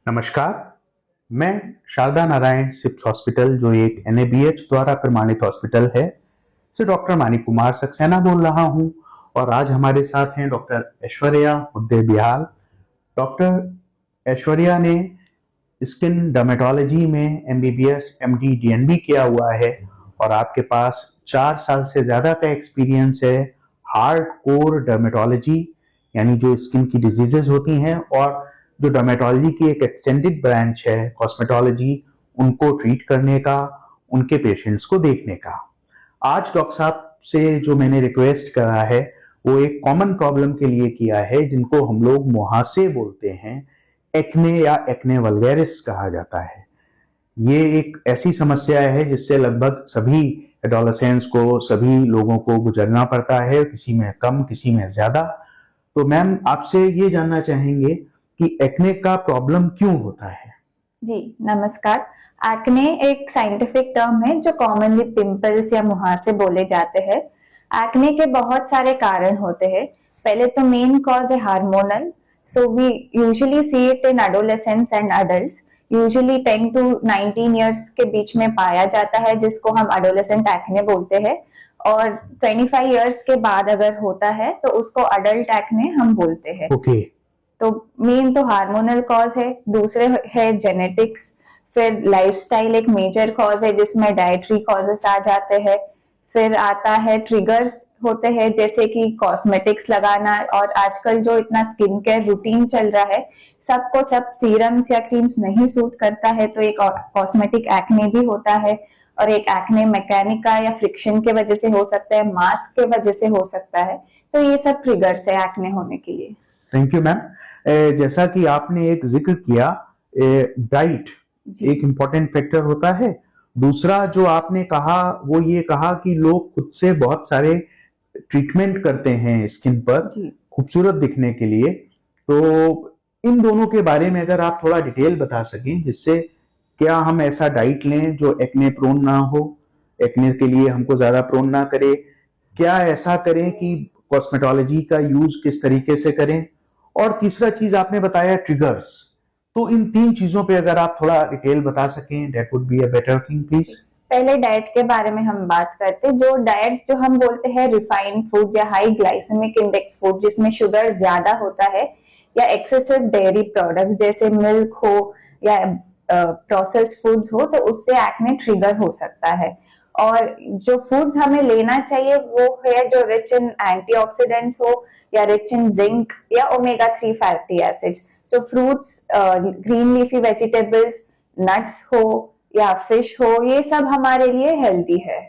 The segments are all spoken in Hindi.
नमस्कार, मैं शारदा नारायण सिप्स हॉस्पिटल जो एक NABH द्वारा प्रमाणित हॉस्पिटल है से डॉक्टर मानिक कुमार सक्सेना बोल रहा हूं और आज हमारे साथ हैं डॉक्टर ऐश्वर्या मुद्दे बिहाल। डॉक्टर ऐश्वर्या ने स्किन डर्मेटोलॉजी में MBBS MD DNB किया हुआ है और आपके पास 4 साल से ज्यादा का एक्सपीरियंस है हार्ड कोर डर्मेटोलॉजी यानी जो स्किन की डिजीजेस होती हैं और जो डर्मेटोलॉजी की एक एक्सटेंडेड ब्रांच है कॉस्मेटोलॉजी उनको ट्रीट करने का, उनके पेशेंट्स को देखने का। आज डॉक्टर साहब से जो मैंने रिक्वेस्ट करा है वो एक कॉमन प्रॉब्लम के लिए किया है जिनको हम लोग मुहासे बोलते हैं, एक्ने या एक्ने वल्गैरिस कहा जाता है। ये एक ऐसी समस्या है जिससे लगभग सभी एडोलेसेंट्स को, सभी लोगों को गुजरना पड़ता है, किसी में कम किसी में ज्यादा। तो मैम आपसे ये जानना चाहेंगे कि एक्ने का प्रॉब्लम क्यों होता है? जी नमस्कार। एक्ने एक साइंटिफिक टर्म है जो कॉमनली पिंपल्स या मुहासे बोले जाते हैं। एक्ने के बहुत सारे कारण होते हैं। पहले तो मेन कॉज है hormonal. So we usually see it in adolescents and adults. Usually 10 to 19 years के बीच में पाया जाता है जिसको हम एडोलेसेंट एक्ने बोलते हैं और 25 इयर्स के बाद अगर होता है तो उसको अडल्ट एक्ने हम बोलते हैं। ओके। तो मेन तो हार्मोनल कॉज है, दूसरे है जेनेटिक्स, फिर लाइफस्टाइल एक मेजर कॉज है जिसमें डाइटरी कॉजेस आ जाते हैं, फिर आता है ट्रिगर्स होते हैं जैसे कि कॉस्मेटिक्स लगाना और आजकल जो इतना स्किन केयर रूटीन चल रहा है सबको सब सीरम्स या क्रीम्स नहीं सूट करता है तो एक कॉस्मेटिक एक्ने भी होता है और एक एक्ने मैकेनिका या फ्रिक्शन के वजह से हो सकता है, मास्क के वजह से हो सकता है। तो ये सब ट्रिगर्स है एक्ने होने के लिए। Thank you ma'am. जैसा कि आपने एक जिक्र किया, डाइट एक इम्पोर्टेंट फैक्टर होता है। दूसरा जो आपने कहा वो ये कहा कि लोग खुद से बहुत सारे ट्रीटमेंट करते हैं स्किन पर खूबसूरत दिखने के लिए। तो इन दोनों के बारे में अगर आप थोड़ा डिटेल बता सकें जिससे क्या हम ऐसा डाइट लें जो एक्ने प्रोन ना हो, एक्ने के लिए हमको ज्यादा प्रोन ना करे, क्या ऐसा करें कि कॉस्मेटोलॉजी का यूज किस तरीके से करें, और तीसरा चीज आपने बताया ट्रिगर्स। तो इन 3 चीजों पे अगर आप थोड़ा डिटेल बता सकें that would be a better thing please. पहले डाइट के बारे में हम बात करते हैं। जो डाइट जो हम बोलते हैं रिफाइंड फूड या हाई ग्लाइसेमिक इंडेक्स फूड जिसमें शुगर ज्यादा होता है या एक्सेसिव डेयरी प्रोडक्ट्स जैसे मिल्क हो या प्रोसेस्ड फूड्स हो तो उससे एक्ने ट्रिगर हो सकता है। और जो फूड्स हमें लेना चाहिए वो है जो रिच इन एंटीऑक्सीडेंट्स हो या रिच इन जिंक या ओमेगा 3 फैटी एसिड्स। सो fruits, green leafy vegetables, nuts हो या फिश हो, ये सब हमारे लिए हेल्दी है।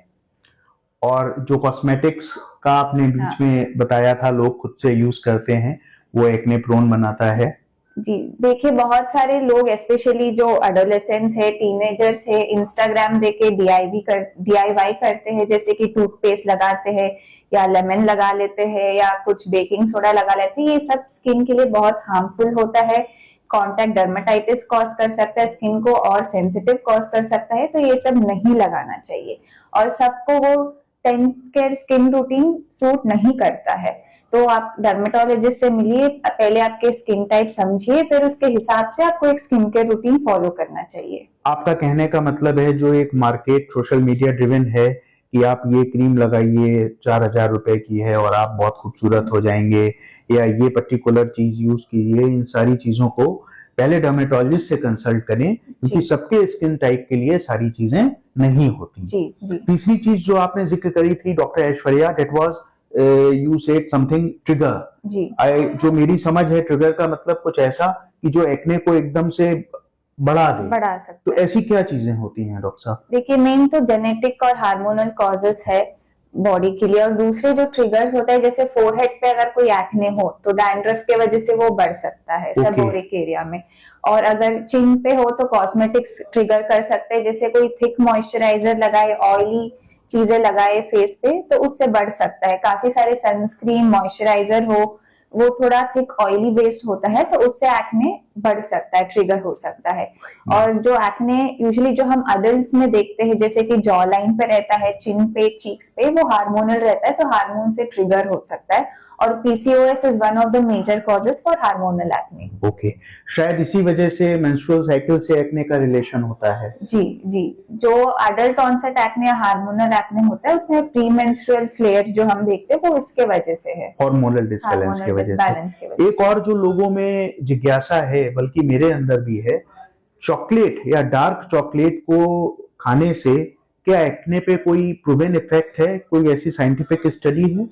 और जो कॉस्मेटिक्स का आपने बीच में बताया था लोग खुद से यूज करते हैं वो एक्ने प्रोन बनाता है। जी देखिए, बहुत सारे लोग स्पेशली जो एडोलेसेंट्स है, टीनेजर्स है, इंस्टाग्राम देके DIY करते हैं जैसे कि टूथपेस्ट लगाते हैं या लेमन लगा लेते हैं या कुछ बेकिंग सोडा लगा लेते हैं। ये सब स्किन के लिए बहुत हार्मफुल होता है। कॉन्टैक्ट डर्मेटाइटिस कॉज कर सकता है, स्किन को और सेंसिटिव कॉज कर सकता है, तो ये सब नहीं लगाना चाहिए। और सबको वो 10 केयर स्किन रूटीन सूट नहीं करता है तो आप डर्मेटोलॉजिस्ट से मिलिए, पहले आपके स्किन टाइप समझिए, फिर उसके हिसाब से आपको एक स्किन केयर रूटीन फॉलो करना चाहिए। आपका कहने का मतलब है जो एक मार्केट सोशल मीडिया ड्रिवन है कि आप ये क्रीम लगाइए 4000 रुपए की है और आप बहुत खूबसूरत हो जाएंगे, या ये पर्टिकुलर चीज यूज कीजिए, इन सारी चीजों को पहले डर्मेटोलॉजिस्ट से कंसल्ट करें क्योंकि सबके स्किन टाइप के लिए सारी चीजें नहीं होती। जी। तीसरी चीज जो आपने जिक्र करी थी doctor Aishwarya, that was you said something trigger. जी जो मेरी समझ है ट्रिगर का मतलब कुछ ऐसा कि जो एक्ने को एकदम से बढ़ा सकता है। तो ऐसी क्या चीजें होती हैं डॉक्टर साहब? देखिए, मेन तो जेनेटिक और हार्मोनल कॉजेस है बॉडी के लिए, और दूसरे जो ट्रिगर्स होता है जैसे फोरहेड पे अगर कोई एक्ने हो तो डैंड्रफ के वजह से वो बढ़ सकता है सेबोरिक एरिया में, और अगर चिन पे हो तो कॉस्मेटिक्स ट्रिगर कर सकते हैं जैसे कोई थिक मॉइस्चराइजर लगाए, ऑयली चीजें लगाए फेस पे तो उससे बढ़ सकता है। काफी सारे सनस्क्रीन, मॉइस्चराइजर हो वो थोड़ा थिक ऑयली बेस्ड होता है तो उससे एक्ने बढ़ सकता है, ट्रिगर हो सकता है। और जो एक्ने यूजुअली जो हम अडल्ट्स में देखते हैं जैसे कि जॉ लाइन पे रहता है, चिन पे, चीक्स पे, वो हार्मोनल रहता है तो हार्मोन से ट्रिगर हो सकता है। और PCOS is one of the major causes for hormonal acne. Okay, शायद इसी वजह से मेंस्ट्रुअल साइकिल से एक्ने का रिलेशन होता है। जी जी, जो अडल्ट ऑनसेट एक्ने या हार्मोनल एक्ने होता है उसमें प्री मेंस्ट्रुअल फ्लेयर जो हम देखते हैं वो इसके वजह से है, हार्मोनल डिसबैलेंस की वजह से। एक और जो लोगों में जिज्ञासा है, बल्कि मेरे अंदर भी है, चॉकलेट या डार्क चॉकलेट को खाने से क्या एक्ने पे कोई प्रूवन इफेक्ट है? कोई ऐसी साइंटिफिक स्टडी है?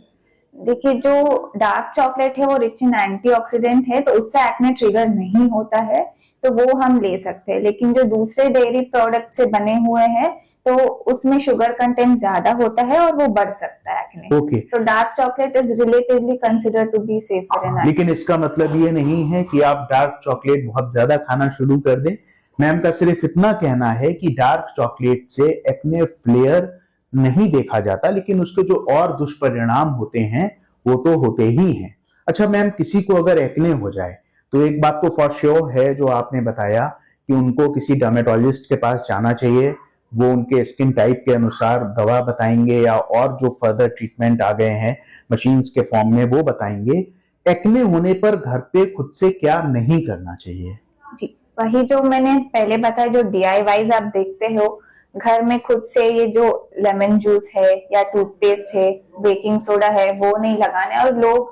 देखिए, जो डार्क चॉकलेट है वो रिच इन एंटीऑक्सीडेंट है, तो उससे एक्ने ट्रिगर नहीं होता है, तो वो हम ले सकते हैं। लेकिन जो दूसरे डेयरी प्रोडक्ट से बने हुए हैं तो उसमें शुगर कंटेंट ज्यादा होता है और वो बढ़ सकता है एक्ने। ओके, तो dark chocolate is relatively considered to be safer in. लेकिन इसका मतलब ये नहीं है कि आप डार्क चॉकलेट बहुत ज्यादा खाना शुरू कर दें। मैम का सिर्फ इतना कहना है कि डार्क चॉकलेट से एक्ने फ्लेयर नहीं देखा जाता, लेकिन उसके जो और दुष्परिणाम होते हैं वो तो होते ही हैं। अच्छा मैम, किसी को अगर एक्ने हो जाए तो एक बात तो फॉर श्योर है जो आपने बताया कि उनको किसी डर्मेटोलॉजिस्ट के पास जाना चाहिए, वो उनके स्किन टाइप के अनुसार दवा बताएंगे या और जो फर्दर ट्रीटमेंट आ गए हैं मशीन्स के फॉर्म में वो बताएंगे। एक्ने होने पर घर पे खुद से क्या नहीं करना चाहिए? जी, वही जो मैंने पहले बताया, जो DIYs आप देखते हो घर में खुद से, ये जो लेमन जूस है या टूथपेस्ट है, बेकिंग सोडा है, वो नहीं लगाना है। और लोग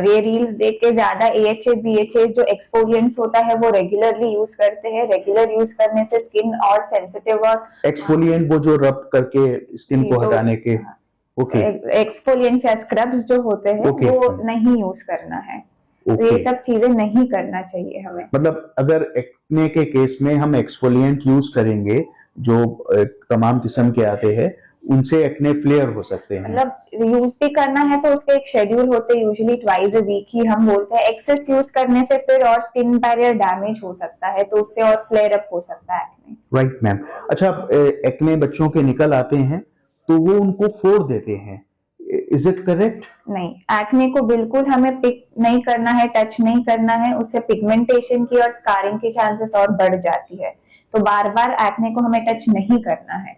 ये रील्स देख के ज्यादा AHA BHA जो एक्सफोलिएंट्स होता है वो रेगुलरली यूज करते हैं। रेगुलर यूज करने से स्किन और सेंसिटिव, और एक्सफोलिएंट वो जो रब करके स्किन को हटाने के, ओके, एक्सफोलिएंट्स या स्क्रब्स जो होते हैं वो नहीं यूज करना है। तो ये सब चीजें नहीं करना चाहिए हमें। मतलब अगर एक्ने के केस में हम एक्सफोलिएंट यूज करेंगे जो तमाम किस्म के आते हैं, उनसे एक्ने फ्लेयर हो सकते हैं। मतलब यूज भी करना है तो उसके एक शेड्यूल होते हैं, यूजुअली ट्वाइस अ वीक ही हम बोलते हैं। एक्सेस यूज करने से फिर और स्किन बैरियर डैमेज हो सकता है, तो उससे और फ्लेयर अप हो सकता है एक्ने। Right ma'am. अच्छा, एक्ने बच्चों के निकल आते हैं तो वो उनको फोड़ देते हैं, इज इट करेक्ट? नहीं, एक्ने को बिल्कुल हमें पिक नहीं करना है, टच नहीं करना है, उससे पिगमेंटेशन की और स्कारिंग की चांसेस और बढ़ जाती है। तो बार बार एक्ने को हमें टच नहीं करना है।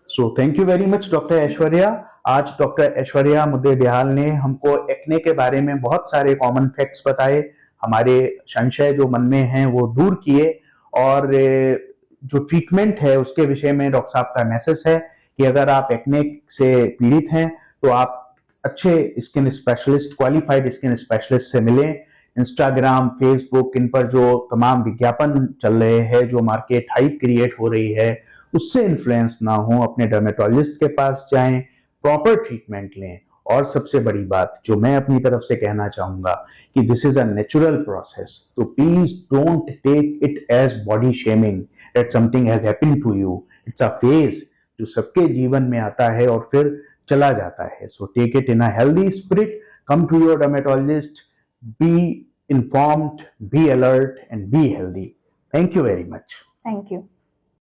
So thank you very much doctor Aishwarya. आज डॉक्टर ऐश्वर्या मुद्देबिहाल ने हमको एक्ने के बारे में बहुत सारे कॉमन फैक्ट्स बताए, हमारे संशय जो मन में हैं वो दूर किए, और जो ट्रीटमेंट है उसके विषय में डॉक्टर साहब का मैसेज है कि अगर आप एक्ने से पीड़ित हैं तो आप अच्छे skin specialist, qualified skin specialist से मिलें। इंस्टाग्राम, फेसबुक, इन पर जो तमाम विज्ञापन चल रहे हैं, जो मार्केट हाइप क्रिएट हो रही है, उससे इन्फ्लुएंस ना हो, अपने डर्मेटोलॉजिस्ट के पास जाएं, प्रॉपर ट्रीटमेंट लें। और सबसे बड़ी बात जो मैं अपनी तरफ से कहना चाहूंगा कि this is a natural process, तो please don't take it as body shaming that something has happened to you. It's a phase जो सबके जीवन में आता है और फिर चला जाता है। So take it in a healthy spirit, come to your dermatologist, be informed, be alert and be healthy. Thank you very much. Thank you.